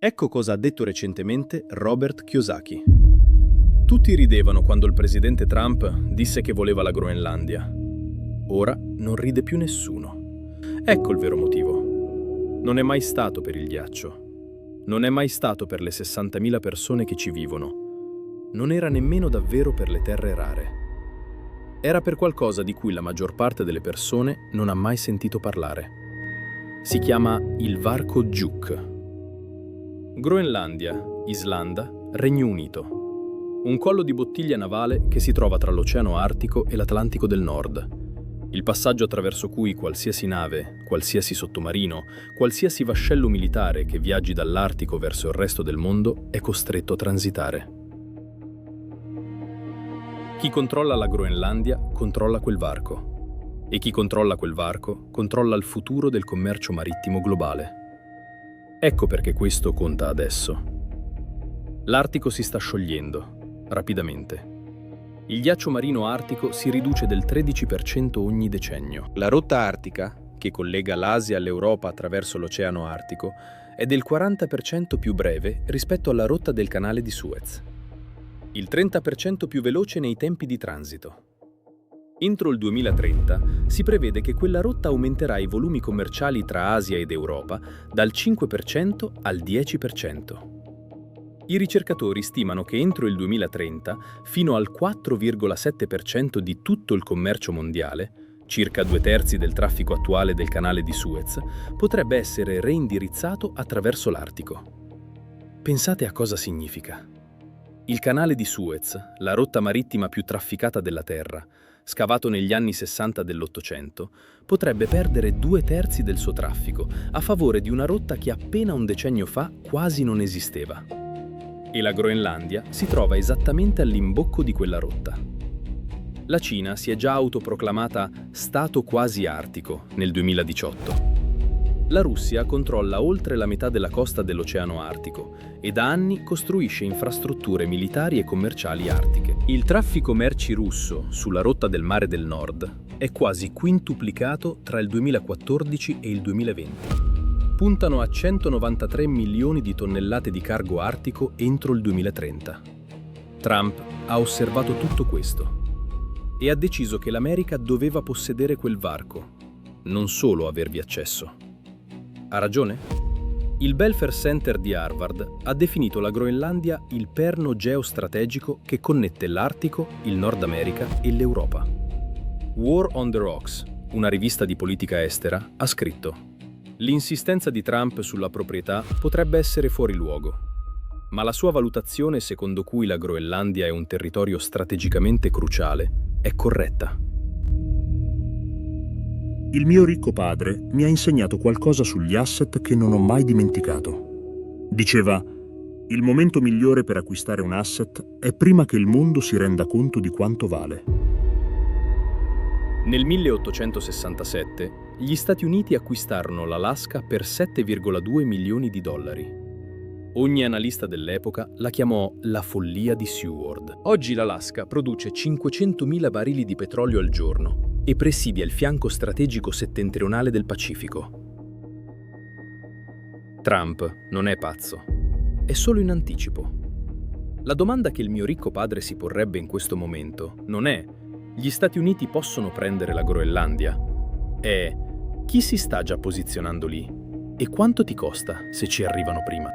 Ecco cosa ha detto recentemente Robert Kiyosaki. Tutti ridevano quando il presidente Trump disse che voleva la Groenlandia. Ora non ride più nessuno. Ecco il vero motivo. Non è mai stato per il ghiaccio. Non è mai stato per le 60.000 persone che ci vivono. Non era nemmeno davvero per le terre rare. Era per qualcosa di cui la maggior parte delle persone non ha mai sentito parlare. Si chiama il varco Juk. Groenlandia, Islanda, Regno Unito. Un collo di bottiglia navale che si trova tra l'Oceano Artico e l'Atlantico del Nord. Il passaggio attraverso cui qualsiasi nave, qualsiasi sottomarino, qualsiasi vascello militare che viaggi dall'Artico verso il resto del mondo è costretto a transitare. Chi controlla la Groenlandia controlla quel varco. E chi controlla quel varco controlla il futuro del commercio marittimo globale. Ecco perché questo conta adesso. L'Artico si sta sciogliendo, rapidamente. Il ghiaccio marino artico si riduce del 13% ogni decennio. La rotta artica, che collega l'Asia all'Europa attraverso l'Oceano Artico, è del 40% più breve rispetto alla rotta del canale di Suez. Il 30% più veloce nei tempi di transito. Entro il 2030 si prevede che quella rotta aumenterà i volumi commerciali tra Asia ed Europa dal 5% al 10%. I ricercatori stimano che entro il 2030 fino al 4,7% di tutto il commercio mondiale, circa 2/3 del traffico attuale del canale di Suez, potrebbe essere reindirizzato attraverso l'Artico. Pensate a cosa significa. Il canale di Suez, la rotta marittima più trafficata della Terra, scavato negli anni 60 dell'Ottocento, potrebbe perdere 2/3 del suo traffico a favore di una rotta che appena un decennio fa quasi non esisteva. E la Groenlandia si trova esattamente all'imbocco di quella rotta. La Cina si è già autoproclamata Stato quasi artico nel 2018. La Russia controlla oltre la metà della costa dell'Oceano Artico e da anni costruisce infrastrutture militari e commerciali artiche. Il traffico merci russo sulla rotta del Mare del Nord è quasi quintuplicato tra il 2014 e il 2020. Puntano a 193 milioni di tonnellate di cargo artico entro il 2030. Trump ha osservato tutto questo e ha deciso che l'America doveva possedere quel varco, non solo avervi accesso. Ha ragione? Il Belfer Center di Harvard ha definito la Groenlandia il perno geostrategico che connette l'Artico, il Nord America e l'Europa. War on the Rocks, una rivista di politica estera, ha scritto: l'insistenza di Trump sulla proprietà potrebbe essere fuori luogo, ma la sua valutazione secondo cui la Groenlandia è un territorio strategicamente cruciale è corretta. Il mio ricco padre mi ha insegnato qualcosa sugli asset che non ho mai dimenticato. Diceva: il momento migliore per acquistare un asset è prima che il mondo si renda conto di quanto vale. Nel 1867 gli Stati Uniti acquistarono l'Alaska per 7,2 milioni di dollari. Ogni analista dell'epoca la chiamò la follia di Seward. Oggi l'Alaska produce 500.000 barili di petrolio al giorno e presidia il fianco strategico settentrionale del Pacifico. Trump non è pazzo, è solo in anticipo. La domanda che il mio ricco padre si porrebbe in questo momento non è: gli Stati Uniti possono prendere la Groenlandia? È: chi si sta già posizionando lì? E quanto ti costa se ci arrivano prima?